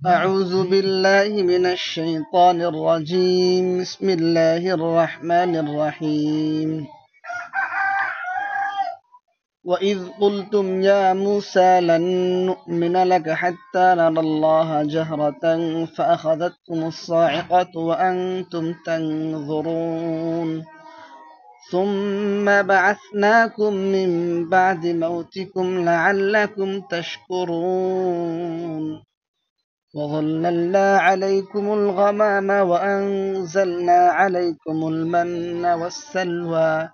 أعوذ بالله من الشيطان الرجيم بسم الله الرحمن الرحيم وإذ قلتم يا موسى لن نؤمن لك حتى نرى الله جهرة فأخذتكم الصاعقة وأنتم تنظرون ثم بعثناكم من بعد موتكم لعلكم تشكرون وظللنا عليكم الغمام وأنزلنا عليكم المن والسلوى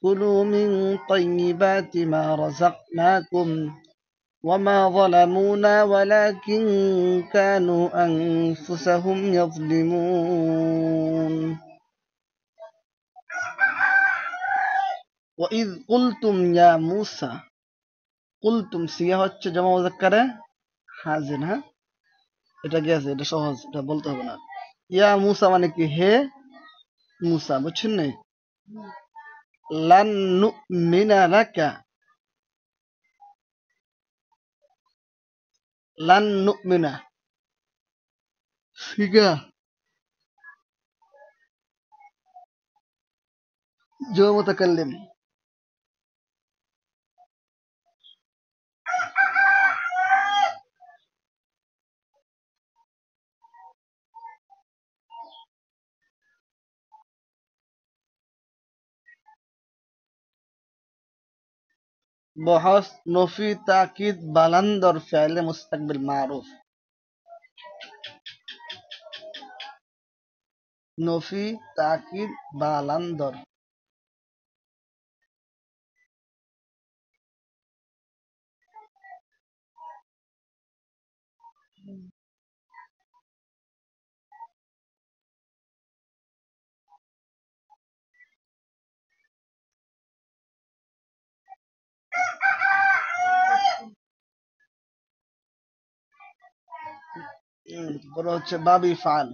كلوا من طيبات ما رزقناكم وما ظلمونا ولكن كانوا أنفسهم يظلمون وإذ قلتم يا موسى قلتم সিগা হচ্ছে জমা মুযাক্কারে হাজির হ্যাঁ এটা কি আছে এটা সহজ এটা বলতে হবে না ইয়া মুসা মানে কি হে মুসা বুঝছেন না লান নুমিনা লাকা লান নুমিনা সিগা জো মুতাকাল্লিম বহস নফি তাকিদ বালান্দর ফেলে মুস্তাকবিল মারুফ নফি তাকিদ বালান্দর পরে হচ্ছে বাবি ফাল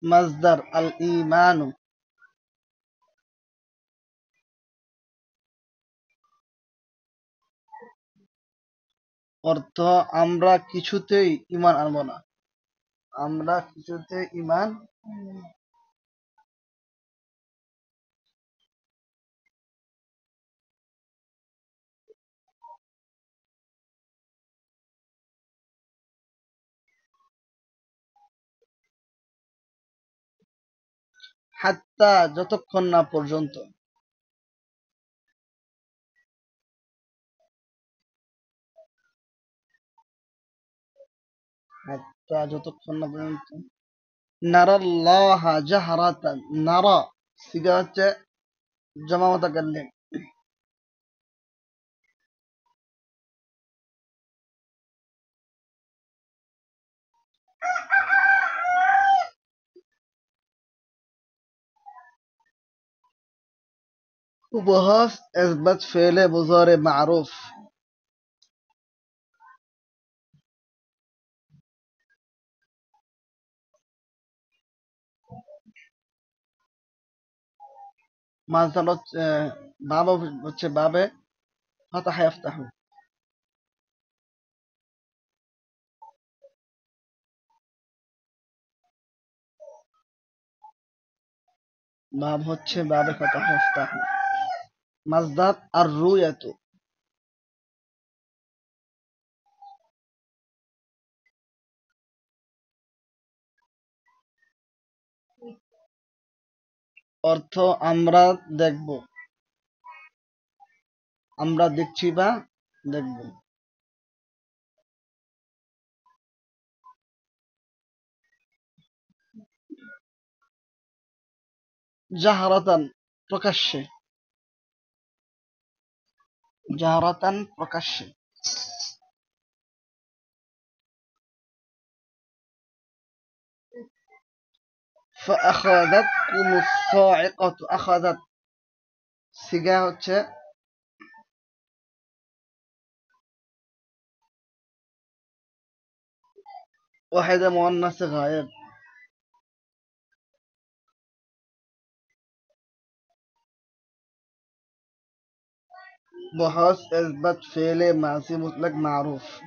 মাজদার আল ইমানু অর্থ আমরা কিছুতেই ঈমান আনব না আমরা কিছুতেই ঈমান হাত্তা যতক্ষণ না পর্যন্ত হাত্তা যতক্ষণ না পর্যন্ত নারাল্লাহা জাহরাতান নারা সিগা হচ্ছে জমা মুতাকাল্লিম وبهاس اثبت فعل مضارع معروف مثلا بابا হচ্ছে বাবে فتح يفتح বাব হচ্ছে বাবে فتح يفتح مصدر الرؤية অর্থ আমরা দেখব আমরা দেখছি বা দেখব জাহারাতান প্রকাশ্যে জাহারাতান প্রকাশ্যে فأخذتكم الصاعقة أخذت সিগা হচ্ছে ওয়াহিদে মুআন্নাসে গায়েব بحث اثبت فعل ماضي مطلق معروف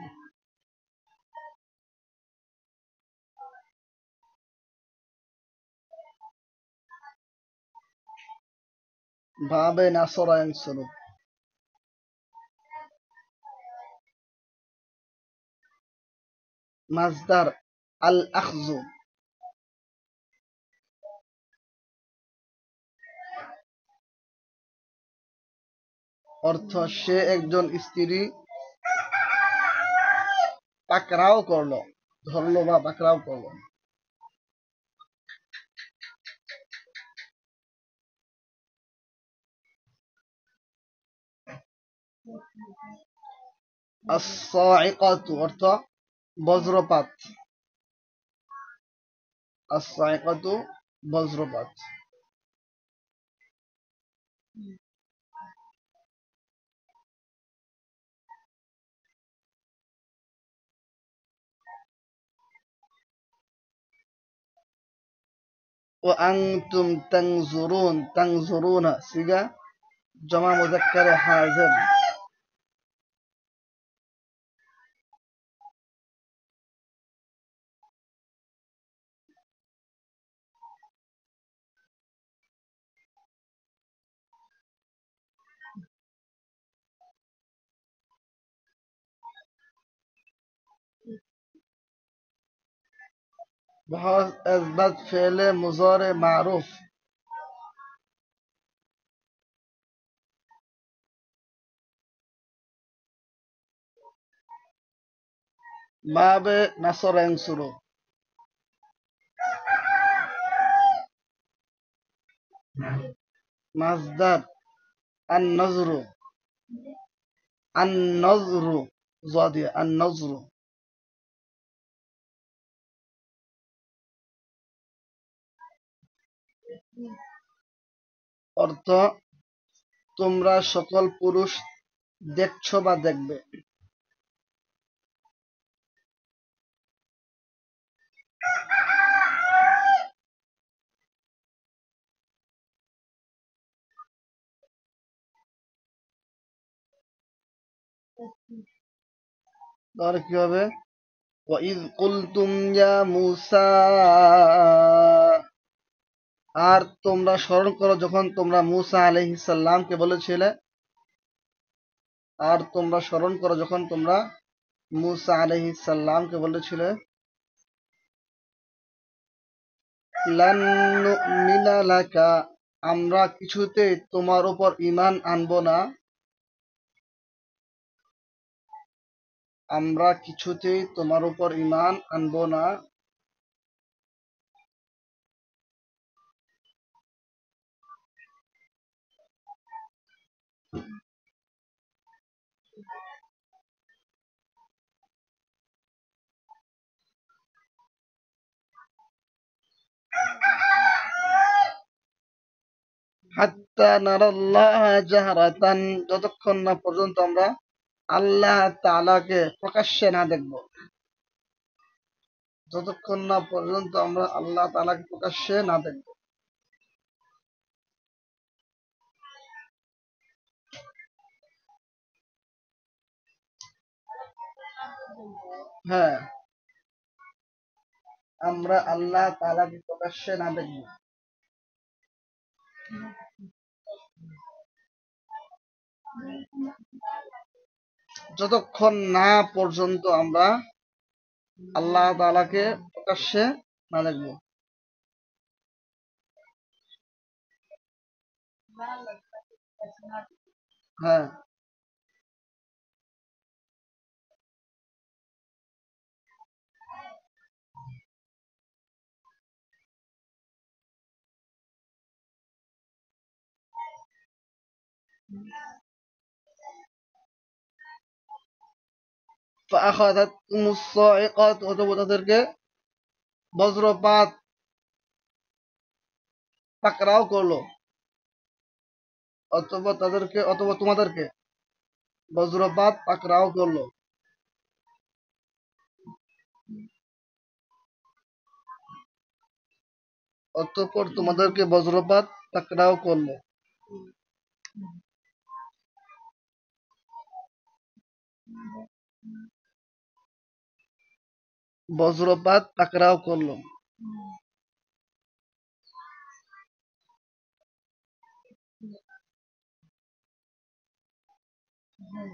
باب نصر ينصر مصدر الأخذ অর্থ সে একজন স্ত্রী পাকড়াও করলো ধরলো বা পাকড়াও করলো الصاعقة অর্থ বজ্রপাত الصاعقة বজ্রপাত وأنتم تنظرون تنظرون صيغة جمع مذكر حاضر بحث اثبت فعل مضارع معروف باب نصر ينصر مصدر النظر النظر زادية النظر অর্থ তোমরা সকল পুরুষ দেখছো বা দেখবে তাহলে কি হবে وَإِذْ قُلْتُمْ يَا مُوسَى আর তোমরা স্মরণ করো যখন তোমরা মূসা আলাইহিস সালামকে বলেছিলে আর তোমরা স্মরণ করো যখন তোমরা মূসা আলাইহিস সালামকে বলেছিলে লান নুমিনা লাকা আমরা কিছুতেই তোমার উপর ঈমান আনবো না আমরা কিছুতেই তোমার উপর ঈমান আনবো না হাত্তা নারাল্লাহ জাহরাতান যতক্ষণ না পর্যন্ত আমরা আল্লাহ তাআলাকে প্রকাশ্যে না দেখব যতক্ষণ না পর্যন্ত আমরা আল্লাহ তাআলাকে প্রকাশ্যে না দেখব হ্যাঁ আমরা আল্লাহ তাআলাকে প্রকাশ্যে না দেখব যতক্ষণ না পর্যন্ত আমরা আল্লাহ তাআলাকে প্রকাশ্যে না দেখব হ্যাঁ فأخذتهم الصاعقة অতঃপর তাদেরকে বজ্রপাত পাকড়াও করলো অথবা তোমাদেরকে বজ্রপাত পাকড়াও করলো অতঃপর তোমাদেরকে বজ্রপাত পাকড়াও করলো বজ্রপাত পাকড়াও করলো।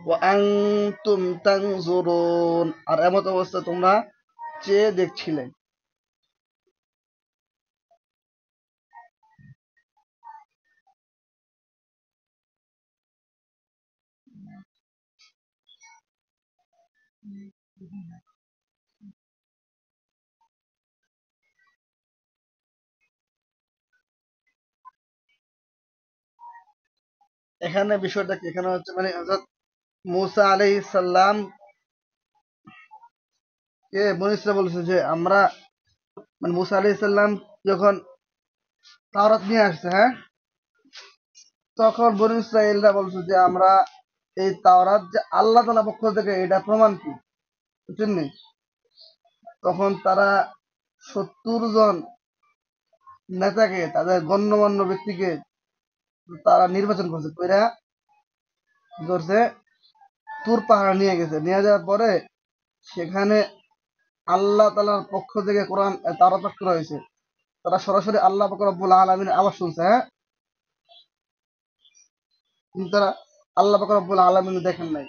ওয়া আনতুম তানজুরুন, আর এমত অবস্থা তোমরা চেয়ে দেখছিলে। এখানে বিষয়টা কি, এখানে হচ্ছে মানে হযরত মুসা আলাইহিস সালাম কে বনী ইসরাঈল বলেছে যে আমরা, মানে মুসা আলাইহিস সালাম যখন তাওরাত নিয়ে আসছে, হ্যাঁ, তখন বনী ইসরাঈলরা বলছে যে আমরা এই তাওরাত যে আল্লাহ তাআলার পক্ষ থেকে, এটা প্রমাণ কি, বুঝছেন নি? তখন তারা ৭০ জন নেতাকে, তাদের গণ্যমান্য ব্যক্তিকে তারা নির্বাচন করছে, কইরা ধরছে, তুর পাহাড় নিয়ে গেছে, নিয়ে যাওয়ার পরে সেখানে আল্লাহ তাআলার পক্ষ থেকে কোরআন তাওরাত পাঠ করা হয়েছে। তারা সরাসরি আল্লাহ পাক রব্বুল আলামিনের আওয়াজ শুনছে, হ্যাঁ, কিন্তু তারা আল্লাহ পাক রব্বুল আলামিন দেখেন নাই।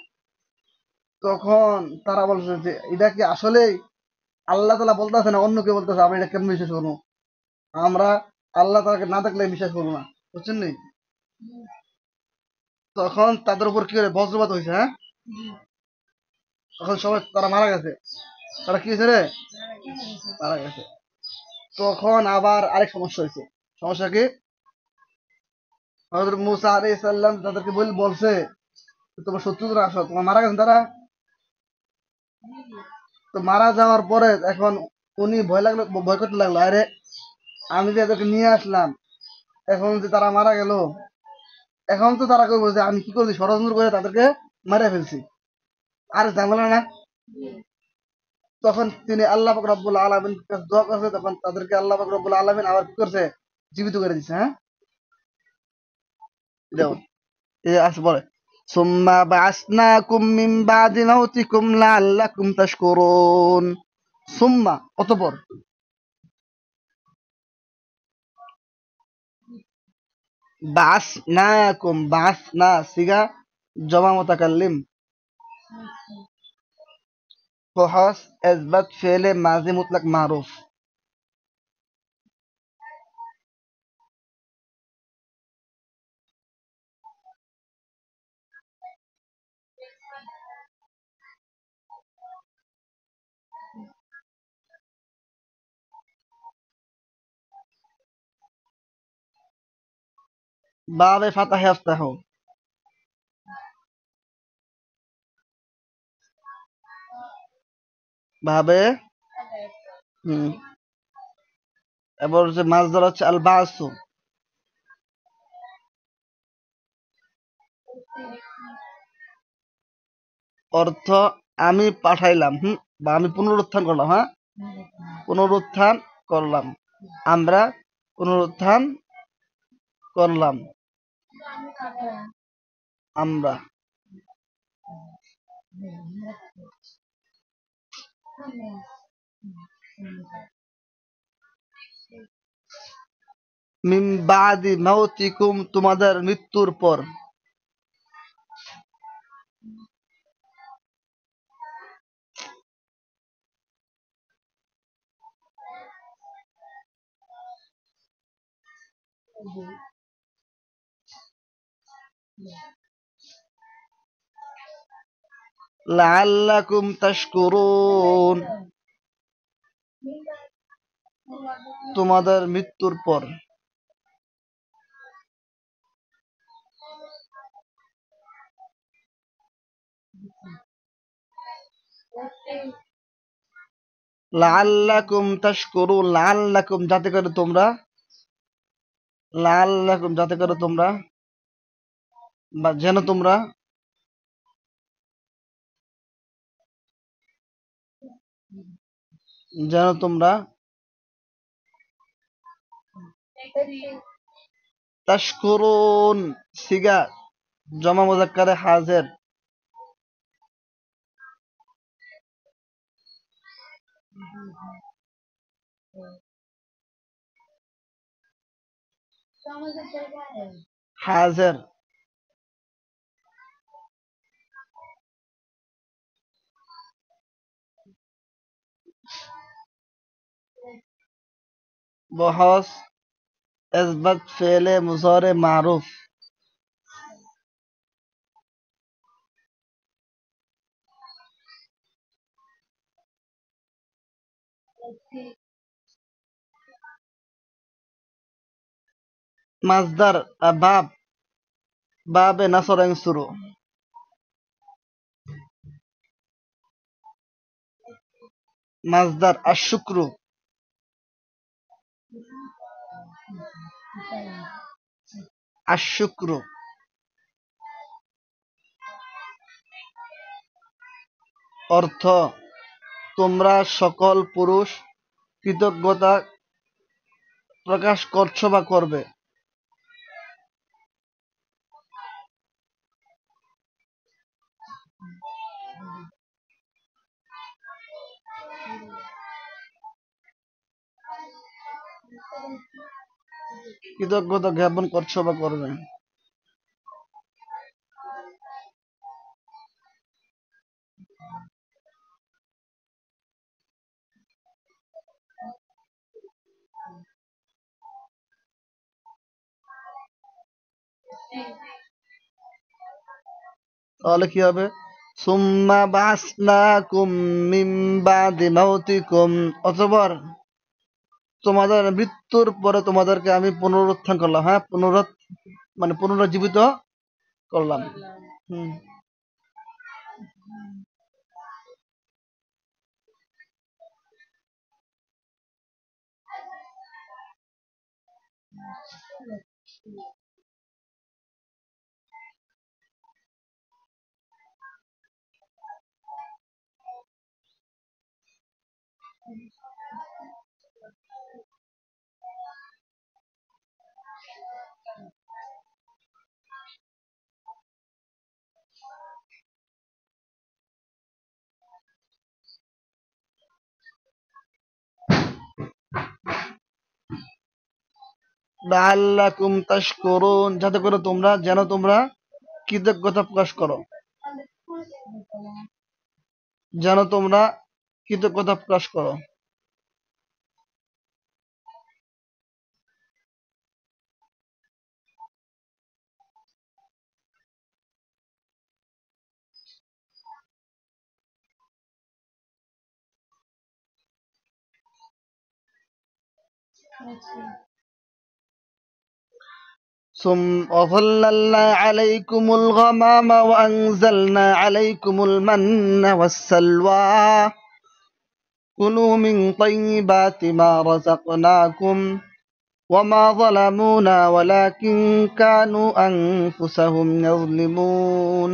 তখন তারা বলছে যে এটা কি আসলেই আল্লাহ তাআলা বলতেছে না অন্য কেউ বলতেছে, আমরা এটা কেমন বিশ্বাস করবো? আমরা আল্লাহ তাআলাকে না দেখলে বিশ্বাস করবো না, বুঝছেন নি? তখন তাদের উপর কি করে বজ্রপাত হয়েছে, হ্যাঁ, তখন সবাই তারা মারা গেছে। তারা কি হয়েছে রে? মারা গেছে। তখন আবার আরেক সমস্যা হয়েছে। সমস্যা কি? হযরত মুসা আলাইহিস সালাম তাদেরকে বলছে, তোমার শত্রুরা আসো, তোমার মারা গেছেন তারা। তো মারা যাওয়ার পরে এখন উনি ভয় করতে লাগলো, আরে আমি যে এদেরকে নিয়ে আসলাম, এখন যে তারা মারা গেল, এখন তো তারা কইবো যে আমি কি করছি, ষড়যন্ত্র করে তাদেরকে মেরে ফেলছি, আর ঝামেলা না। তখন তিনি আল্লাহ পাক রব্বুল আলামিন কাছে দোয়া করছে, তখন তাদেরকে আল্লাহ পাক রব্বুল আলামিন আবার কি করছে, জীবিত করে দিচ্ছে, হ্যাঁ। এটাও এই আছে বলে, সুম্মা বা'আসনাকুম মিন বা'দি মাউতিকুম লাআল্লাকুম তাশকুরুন। সুম্মা অতঃপর, বা'আসনাকুম, বা'আসনা সিগা জমা মুতাকাল্লিম, ফহস ইসবাত ফেলে মাজি মুতলাক মারুফ। বাবে ফাতাহ ইফতাহু, ভাবে, হুম, এবার হচ্ছে মাছদার হচ্ছে আল বাসু, অর্থ আমি পাঠাইলাম, হুম, বা আমি পুনরুত্থান করলাম, হ্যাঁ, পুনরুত্থান করলাম, আমরা পুনরুত্থান করলাম, আমরা। মিন বাদি মাউতিকুম, তোমাদের মৃত্যুর পর। লাআল্লাকুম তাশকুরুন, তোমাদের মৃত্যুর পর। লাআল্লাকুম তাশকুরুন, লাআল্লাকুম যাতে করে তোমরা, লাআল্লাকুম যাতে করে তোমরা, বা যেন তোমরা, যেন তোমরা তাশকুরুন সিগা জমা মুযাক্কারে হাজির, হাজার, বহস, اثبت فعل مضارع معروف. مصدر باب، باب نصر ينصر. مصدر الشكر، الشكر. অর্থ তোমরা সকল পুরুষ কৃতজ্ঞতা প্রকাশ করছো বা করবে। কৃতজ্ঞতা জ্ঞাপন করছো বা করবে। তাহলে কি হবে? সুম্মা বাসনাকুম মিন বাদি মাউতিকুম, অতঃপর তোমাদের মৃত্যুর পরে তোমাদেরকে আমি পুনরুত্থান করলাম। হ্যাঁ, মানে পুনরুজ্জীবিত করলাম। হুম। লাআল্লাকুম তাশকুরুন, যাতে করে তোমরা কৃতজ্ঞতা প্রকাশ করো, যেন তোমরা কৃতজ্ঞতা প্রকাশ করো। وظللنا عليكم الغمام وأنزلنا عليكم المن والسلوى كلوا من طيبات ما رزقناكم وما ظلمونا ولكن كانوا أنفسهم يظلمون.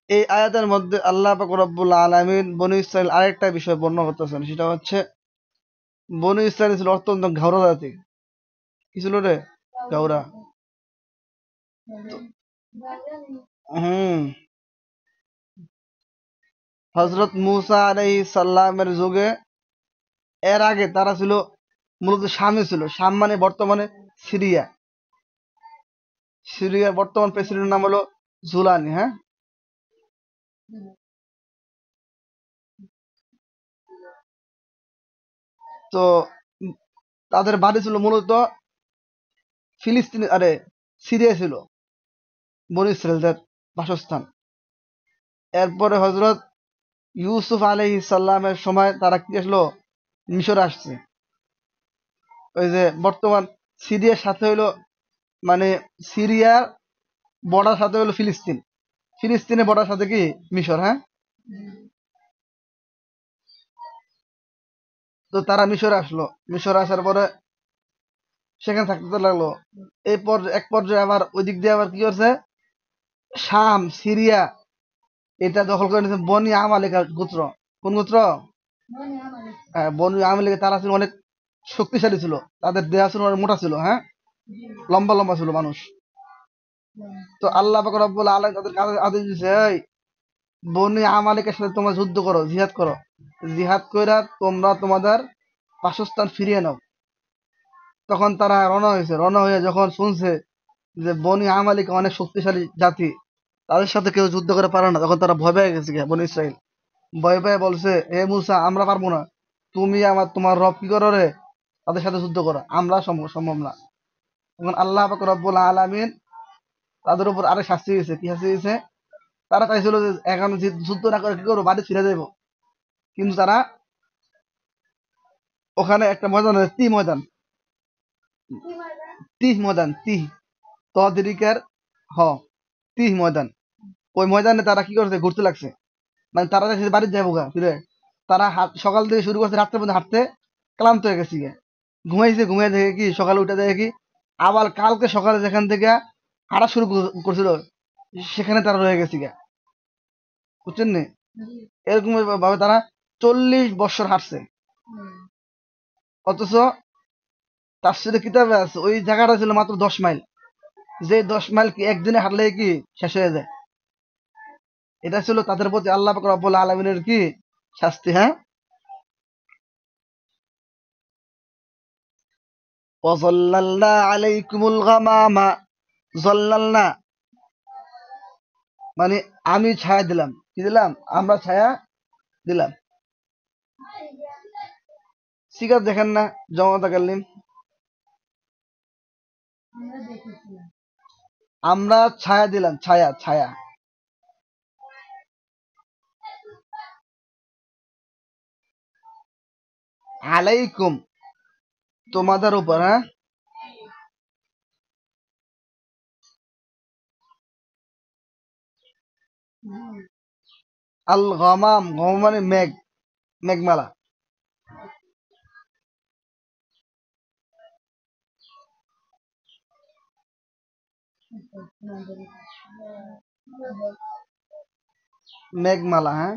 এই আয়াতের মধ্যে আল্লাহ পাক রব্বুল আলামিন বনী ইসরাইল আরেকটা বিষয় বর্ণনা করতেছেন, সেটা হচ্ছে বনী ইসরাইল ছিল অত্যন্ত ঘাওড়া জাতি। কি ছিল রে? ঘাওড়া। হুম। হযরত মূসা আলাইহিস সালামের যুগে, এর আগে তারা ছিল মূলত শামে ছিল। শাম মানে বর্তমানে সিরিয়া। সিরিয়ার বর্তমান প্রেসিডেন্টের নাম হলো জুলানি। হ্যাঁ, তো তাদের বাড়ি ছিল মূলত ফিলিস্তিন, সিরিয়া ছিল বনী ইসরাইলদের বাসস্থান। এরপরে হযরত ইউসুফ আলাইহিস সালামের সময় তারা কি আসলো? মিশরে আসছে। ওই যে বর্তমান সিরিয়ার সাথে হইলো, মানে সিরিয়ার বর্ডার সাথে হলো ফিলিস্তিন, ফিলিস্তিনের বর্ডার সাথে কি মিশর। হ্যাঁ, তো তারা মিশরে আসলো। মিশরে আসার পরে সেখানে থাকতে লাগলো। এক পর্যায়ে আবার ওই দিক দিয়ে আবার কি করছে, শাম, সিরিয়া এটা দখল করে নিয়েছে বনি আমালিকা গোত্র। কোন গোত্র? বনি আমালিকা। তারা ছিল অনেক শক্তিশালী ছিল, তাদের দেহ ছিল অনেক মোটা ছিল। হ্যাঁ, লম্বা লম্বা ছিল মানুষ। তো আল্লাহ পাক রব্বুল আলামিন তাদের আদেশ দিয়েছে, এই বনি আমালিকের সাথে তোমরা যুদ্ধ করো, জিহাদ করো। জিহাদ কইরা তোমরা তোমাদের বাসস্থান ফিরিয়ে নাও। তখন তারা রওনা হয়ে যখন শুনছে যে বনি আমালিক অনেক শক্তিশালী জাতি, তাদের সাথে কেউ যুদ্ধ করে পারে না, তখন তারা ভয় পেয়ে গেছে বনি ইসরাইল। ভয় পেয়ে বলছে, হে মুসা, আমরা পারবো না, তুমি তোমার রব কি করো রে, তাদের সাথে যুদ্ধ করো, আমরা সম্ভব না। তখন আল্লাহ পাক রব্বুল আলামিন তাদের উপর আরেক শাস্তি দিয়েছে। কি শাস্তি দিয়েছে? তারা চাইছিল যে এখন যুদ্ধ না করে কি করবো, বাড়ি ফিরে যাবো, কিন্তু তারা ওখানে একটা ময়দান আছে, তিহ তদ্রিকের হ তিহ ময়দান, ওই ময়দানে তারা কি করছে, ঘুরতে লাগছে। মানে তারা চাইছে বাড়িতে যাবো গা ফিরে। তারা সকাল থেকে শুরু করছে, রাত্রে পর্যন্ত হাঁটতে ক্লান্ত হয়ে গেছি গে। ঘুমিয়ে দেখে কি সকালে উঠে দেখে কি আবার কালকে সকালে যেখান থেকে হাঁটা শুরু করছিল সেখানে তারা রয়ে গেছি গে। বুঝছেন নি? এরকম ভাবে তারা 40 বছর হাঁটছে। অথচ তাফসীরে কিতাবে আছে ওই জায়গাটা ছিল মাত্র 10 মাইল। যে 10 মাইল কি একদিনে হাঁটলে কি শেষ হয়ে যায়। এটা ছিল তাদের প্রতি আল্লাহ পাক রব্বুল আলামিনের কি শাস্তি। হ্যাঁ, ওয়াযাল্লালনা আলাইকুমুল গামামা, যাল্লালনা মানে আমি ছায়া দিলাম। কি দিলাম? আমরা ছায়া দিলাম। সিগার দেখেন না, জমাতা কালিম, আমরা ছায়া দিলাম, ছায়া ছায়া। আলাইকুম তোমাদের উপর, হ্যাঁ, আল গমাম, গম মানে মেঘ, মেঘমালা। মেঘমালা, হ্যাঁ,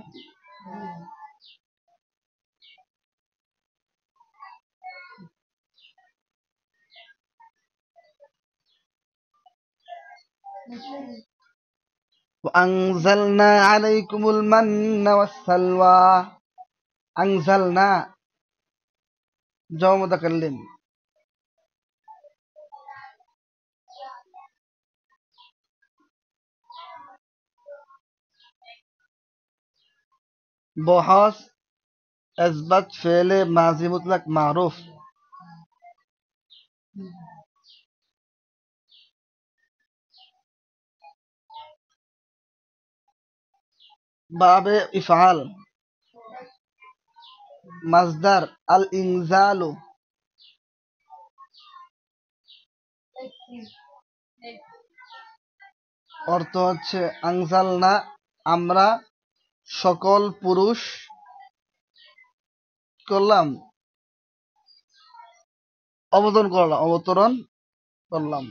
আনজালনা আলাইকুমুল মান্না ওয়াসসালওয়া। আনজালনা জওয়া মুতাকাল্লিম, বহস ইসবাত ফেলে মাজি মুতলাক মারুফ, বাবে ইফআল, মাজদার আল ইনজালু, অর্থ হচ্ছে আনজালনা আমরা সকল পুরুষ করলাম, অবতরণ করলাম।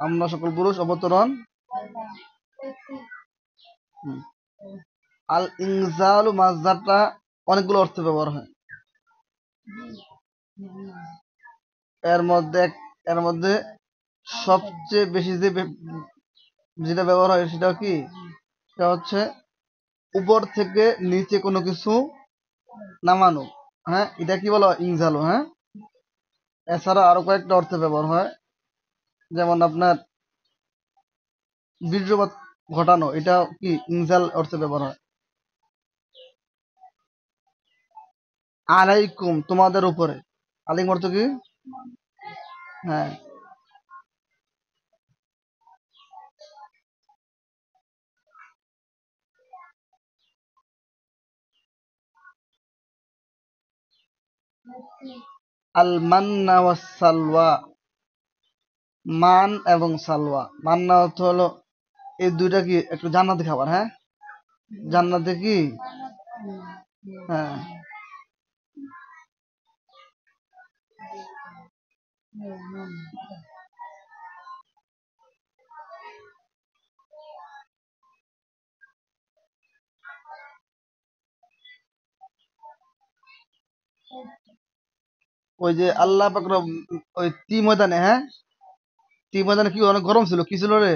আমরা সকল পুরুষ অবতরণ। হুম। আল ইনজালু মাজদারটা অনেকগুলো অর্থে ব্যবহার হয়। এর মধ্যে এর মধ্যে সবচেয়ে বেশি যেটা ব্যবহার হয় সেটা কি, সেটা হচ্ছে উপর থেকে নিচে কোনো কিছু নামানো। হ্যাঁ, এটা কি বলো, ইনজালু। হ্যাঁ, এছাড়া আরো কয়েকটা অর্থে ব্যবহার হয়, যেমন আপনার বীর্যপাত ঘটানো, এটা কি ইনজাল অর্থে ব্যবহার হয়। আলাইকুম তোমাদের উপরে, আলাইকুম অর্থ কি? হ্যাঁ, আল মান্না ওয়াস সালওয়া, মান এবং সালওয়া। মান্না অর্থ হলো এই দুইটা কি একটু জান্নাতি খাবার। হ্যাঁ, জান্নাতে কি, হ্যাঁ, ওই যে আল্লাহ পাক ওই তি ময়দানে, হ্যাঁ, ময়দানে কি অনেক গরম ছিল, কি ছিল রে,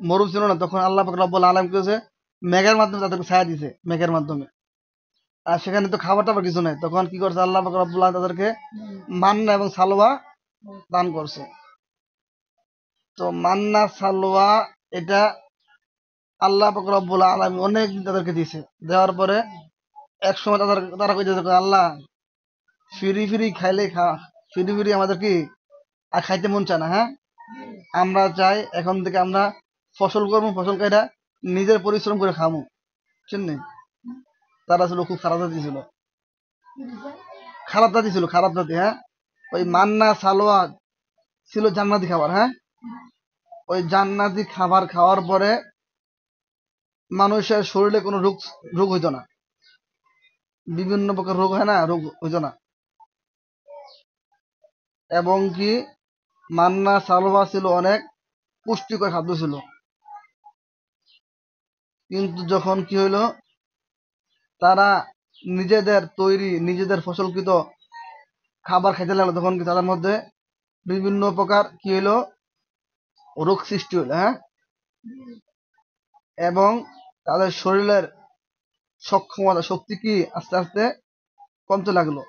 মরুম ছিল না, তখন আল্লাহ পাক রব্বুল আলামিন কি করেছে, মেঘের মাধ্যমে তাদেরকে ছায়া দিছে, মেঘের মাধ্যমে। আর সেখানে তো খাবার টাবার কিছু নাই, তখন কি করছে আল্লাহ পাক রব্বুল আলামিন তাদেরকে মান্না এবং সালোয়া দান করছে। তো মান্না সালোয়া এটা আল্লাহ পাক রব্বুল আলামিন অনেক দিন তাদেরকে দিছে, দেওয়ার পরে এক সময় তারা কইতেছে, আল্লাহ ফিরি ফিরি খাইলে ফিরি ফিরি আমাদের কি আর খাইতে মন চায় না, হ্যাঁ আমরা চাই এখন থেকে আমরা ফসল করবো, ফসল কাইটা নিজের পরিশ্রম করে খামু, বুঝছেন নি? তারা ছিল খুব খারাপ জাতি ছিল, খারাপ জাতি ছিল, খারাপ জাতি। হ্যাঁ, ওই মান্না সালোয়া ছিল জান্নাতি খাবার। হ্যাঁ, ওই জান্নাতি খাবার খাওয়ার পরে মানুষের শরীরে কোনো রোগ রোগ হইতো না, বিভিন্ন প্রকার রোগ হয় না, রোগ হইতো না। এবং কি মান্না সালোয়া ছিল অনেক পুষ্টিকর খাদ্য ছিল। কিন্তু যখন কি হইলো, তারা নিজেদের তৈরি নিজেদের ফসলকৃত খাবার খাইতে লাগলো, তখন কি তাদের মধ্যে বিভিন্ন প্রকার কি হইলো, রোগ সৃষ্টি হইলো। হ্যাঁ, এবং তাদের শরীরের সক্ষমতা শক্তি কি আস্তে আস্তে কমতে লাগলো।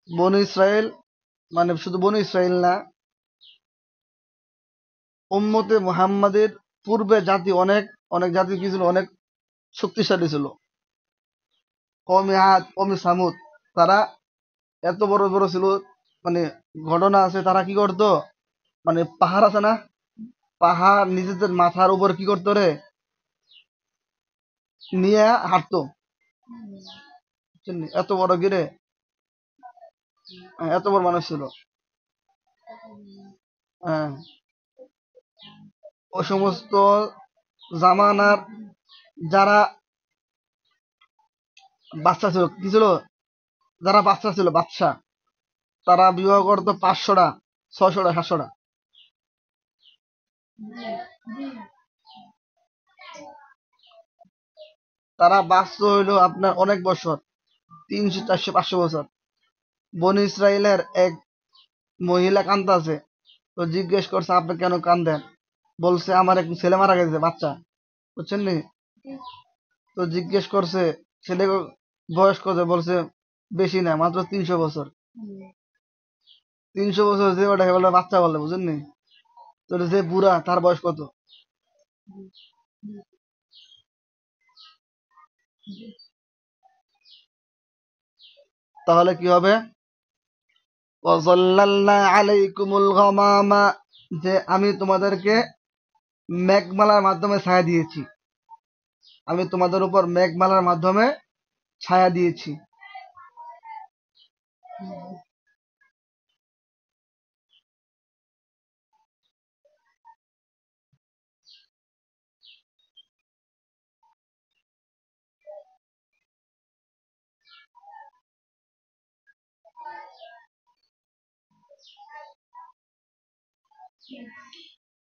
বনু ইসরায়েল মানে শুধু বনু ইসরায়েল না, উম্মতে মুহাম্মাদের পূর্বে জাতি অনেক অনেক জাতি কি ছিল, অনেক শক্তিশালী ছিল। কওমে আদ, কওমে সামুদ, তারা এত বড় বড় ছিল, মানে ঘটনা আছে, তারা কি করতো, মানে পাহাড় আছে না, পাহাড় নিজেদের মাথার উপর কি করতো রে নিয়ে হাঁটতো, বুঝছেন নি? এত বড় গিরে, এত বড় মানুষ ছিল। হ্যাঁ, ও সমস্ত জামানার যারা বাচ্চা ছিল, কি ছিল, যারা বাচ্চা ছিল বাচ্চা, তারা বিবাহ করতো 500টা, 600টা, 700টা। তারা বাঁচত হইলো আপনার অনেক বছর, 300, 400, 500 বছর। বনি ইসরায়েলের এক মহিলা কাঁদতেছে, তো জিজ্ঞেস করছে আপনি কেন কান্দেন, বলছে আমার এক ছেলে মারা গেছে, বাচ্চা, বুঝছেন নি? তো জিজ্ঞেস করছে ছেলে বয়স কত, বলছে বেশি না, মাত্র 300 বছর। 300 বছর যে ওটা বলে বাচ্চা বলে, বুঝেন নি? তো যে বুড়া তার বয়স কত? তাহলে কি হবে, ওয়াযাল্লালনা আলাইকুমুল গামামা, যে আমি তোমাদেরকে মেঘমালার মাধ্যমে ছায়া দিয়েছি, আমি তোমাদের উপর মেঘমালার মাধ্যমে ছায়া দিয়েছি।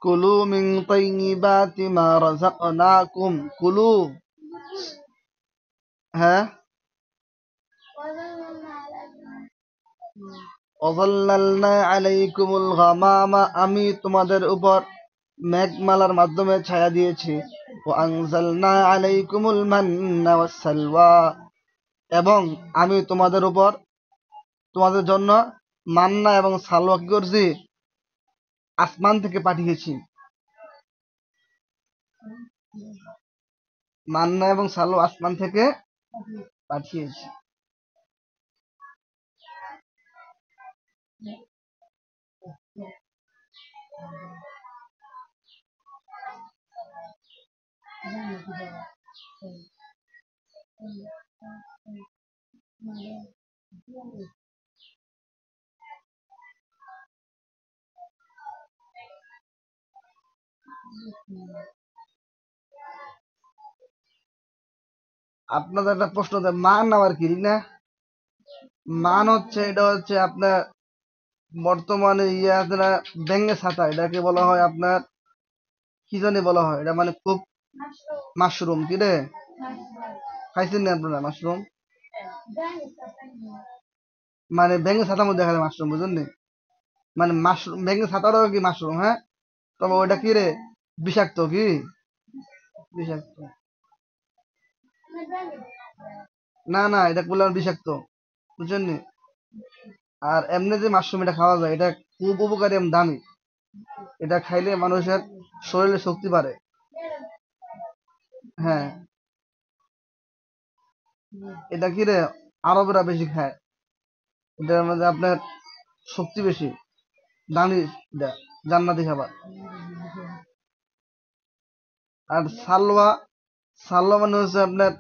কুলু মিন তাইয়্যিবাতি মা রাযাকনাকুম, কুলু, হ্যাঁ, ওয়াযাল্লালনা আলাইকুমুল গামামা, আমি তোমাদের উপর মেঘমালার মাধ্যমে ছায়া দিয়েছি। ওয়া আনজালনা আলাইকুমুল মান্না ওয়াস সালওয়া, এবং আমি তোমাদের উপর তোমাদের জন্য মান্না এবং সালওয়া কি করছি, আসমান থেকে পাঠিয়েছি। মান্না এবং সালওয়া আসমান থেকে পাঠিয়েছি। আপনাদের একটা প্রশ্ন, মান আবার কি না, মান হচ্ছে, এটা হচ্ছে আপনার বর্তমানে ইয়ে আছে না, ব্যাঙের ছাতা, এটাকে বলা হয় আপনার কি জানি বলা হয়, এটা মানে খুব, মাশরুম কি রে, খাইছেন না আপনারা মাশরুম? মানে ব্যাঙের ছাতার মধ্যে দেখা যায় মাশরুম, বুঝলেন নি? মানে মাশরুম, ব্যাঙের ছাতাটাও কি মাশরুম, হ্যাঁ? তবে ওইটা কি রে, বিষাক্ত কি? বিষাক্ত। না না, এটা বললাম বিষাক্ত, বুঝছেন নি? আর এমনি যে মাশরুম এটা খাওয়া যায়, এটা খুব উপকারী এবং দামি। এটা খাইলে মানুষের শরীরে শক্তি বাড়ে। হ্যাঁ, এটা কি রে, আরবরা বেশি খায়। এটার মধ্যে আপনার শক্তি বেশি, দামি, এটা জান্নাতি খাবার। আর সালোয়া, সালোয়া মানে হচ্ছে আপনার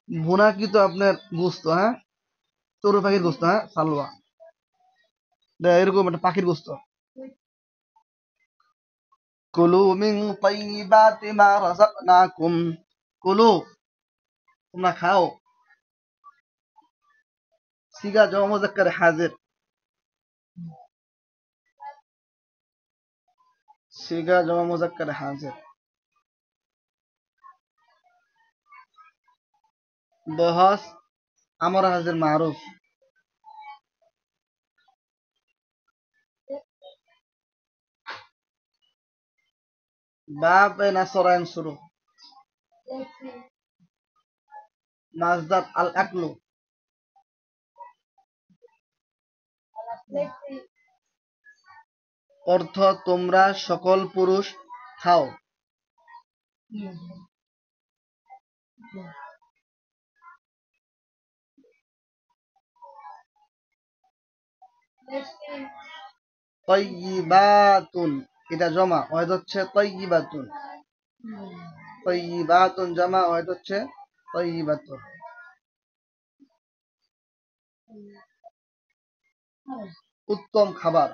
ভুনাকৃত আপনার গোস্ত, হ্যাঁ, চড়ুই পাখির গোস্ত, হ্যাঁ, সালোয়া। এটা এরকম একটা পাখির গোস্ত। কুলু মিন তাইয়্যিবাতি মা রাযাকনাকুম, কুলু, তোমরা খাও। সিগা জমা মুযাক্কার হাজির, সিগা জমা মুযাক্কার হাজির। বহস আমর হাজির মারুফ। বাব এ নাসরা ইয়ানসুরু, মাজদার আল আকলু, অর্থ তোমরা সকল পুরুষ খাও। তাইয়্যিবাতুন, এটা জমা, হয়তো হচ্ছে তাইয়্যিবাতুন। তাইয়্যিবাতুন জমা, হয়তো হচ্ছে তাইয়্যিবাতুন। উত্তম খাবার,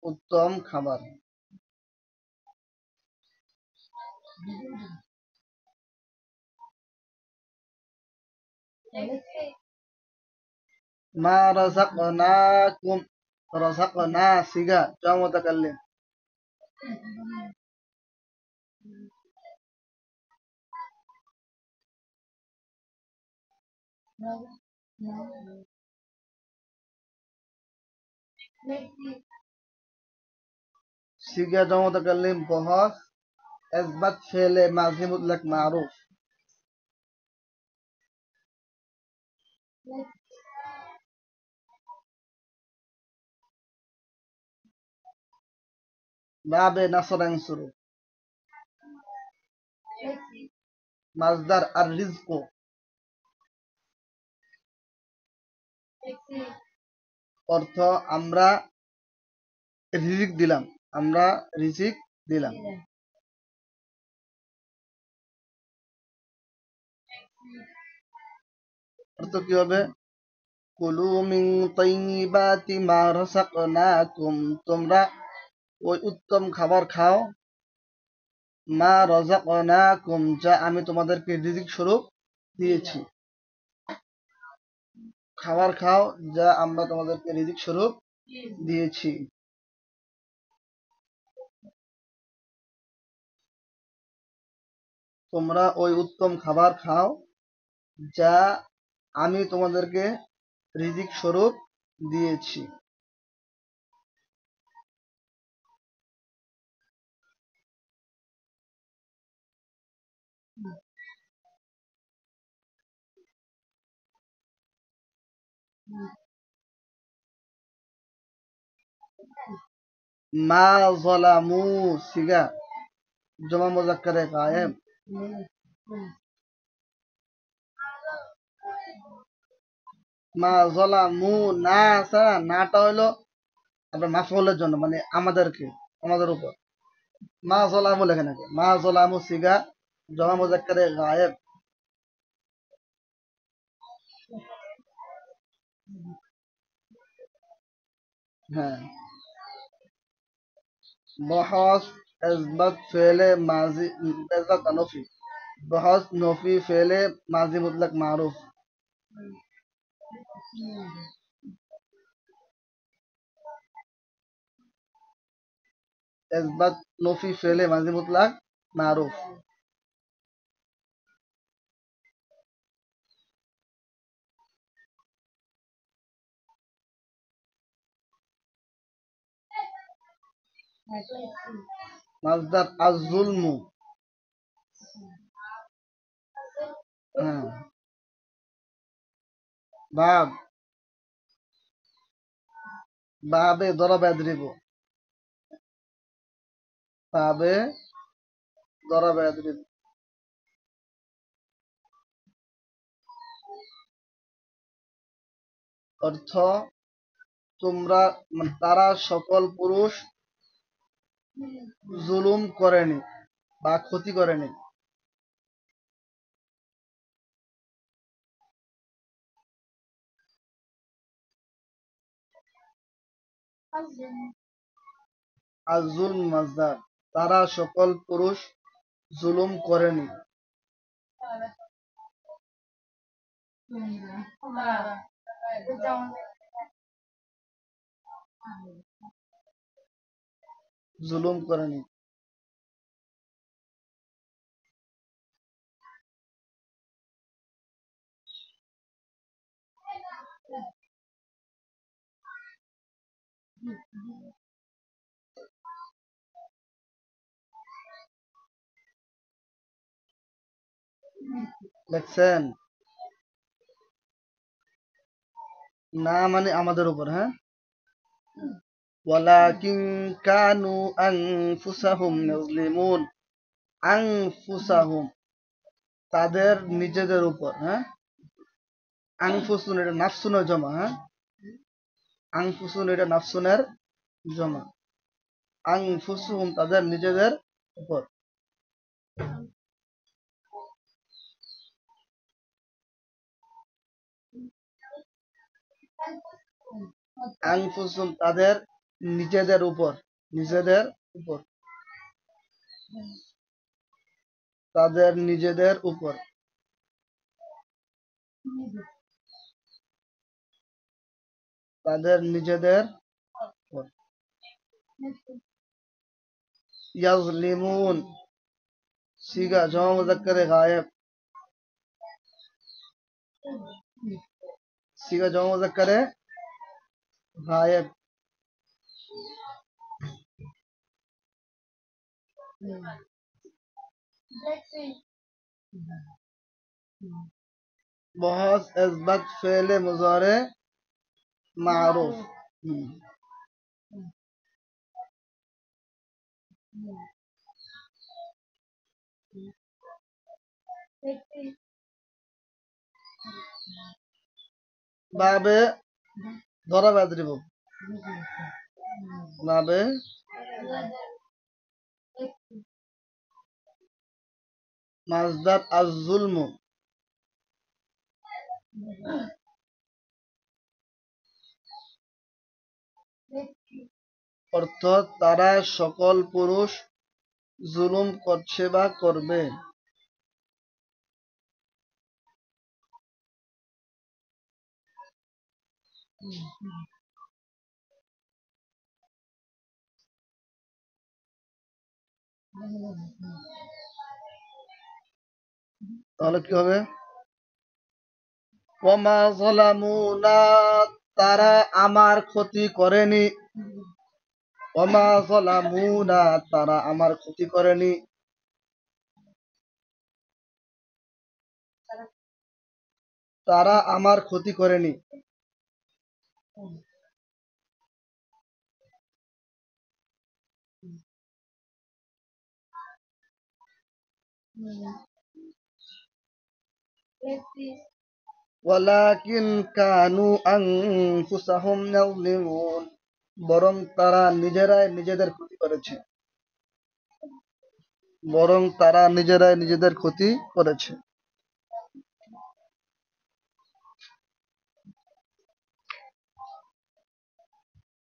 উত্তম খাবার। মা রাযাকনাকুম, রাযাকনা সিগা জমা মুতাকাল্লিম। সিগা জমা মুতাকাল্লিম বহস ইসবাত ফেলে মাজি মুতলাক মারুফ। বাবে নাসরা ইয়ানসুরু, মাজদার আর রিজকু, অর্থ আমরা রিজিক দিলাম, আমরা রিজিক দিলাম। অর্থ কি হবে? কুলু মিন তাইয়্যিবাতি মা রাযাকনাকুম, তোমরা ওই উত্তম খাবার খাও। মা রাযাকনাকুম, যা আমি তোমাদেরকে রিজিক স্বরূপ দিয়েছি। খাবার খাও যা আমরা তোমাদেরকে রিজিক স্বরূপ দিয়েছি। তোমরা ওই উত্তম খাবার খাও যা আমি তোমাদেরকে রিজিক স্বরূপ দিয়েছি। মা যালামু সিগা জমা মুযাক্কারে গায়েব। মা যালামু, না আছে না, নাটা হলো আপনার মাফউলের জন্য, মানে আমাদেরকে, আমাদের উপর। মা যালামু লেখে নাকি, মা যালামু সিগা জমা মুযাক্কারে গায়েব। হ্যাঁ, বহস ইসবাত ফেলে মাজি, ইসবাত নফি, বহস নফি ফেলে মাজি মুতলাক মারুফ। ইসবাত নফি ফেলে মাজি মুতলাক মারুফ। মাজদার আজ-জুলমু। হ্যাঁ। বাব, বাবে দরাবা ইয়াদরিবু। বাবে দরাবা ইয়াদরিবু। অর্থ তোমরা তারা সকল পুরুষ জুলুম করেনি বা ক্ষতি করেনি। আজ-জুলম মাজদার, তারা সকল পুরুষ জুলুম করেনি। জুলুম করেনি। দেখছেন? না মানে আমাদের উপর, হ্যাঁ। ওয়ালাকিন কানু আনফুসাহুম ইয়াজলিমুন। আনফুসাহুম, তাদের নিজেদের উপর, হ্যাঁ। আনফুসুন এটা নাফসুনের জমা, হ্যাঁ। আনফুসুন এটা নাফসুনের জমা। আনফুসুহুম তাদের নিজেদের উপর। আনফুসুহুম তাদের নিজেদের উপর, নিজেদের উপর, তাদের নিজেদের উপর। তাদের নিজেদের উপর। ইয়াজলিমুন সিগা জমা মুযাক্কারে গায়েব। সিগা জমা মুযাক্কারে গায়েব। বহস ইসবাত ফেলে মুজারে মারুফ। বাবে দরাবা ইয়াদরিবু। বাবে মাজদার আজ-জুলমু। অর্থ তারা সকল পুরুষ জুলুম করছে বা করবে। তাহলে কি হবে? ওয়ামা যালামুনা, তারা আমার ক্ষতি করেনি। ওয়ামা যালামুনা, তারা আমার ক্ষতি করেনি। তারা আমার ক্ষতি করেনি। ওয়ালাকিন কানু আনফুসাহুম ইয়াজলিমুন, বরং তারা নিজেরাই নিজেদের ক্ষতি করেছে। বরং তারা নিজেরাই নিজেদের ক্ষতি করেছে।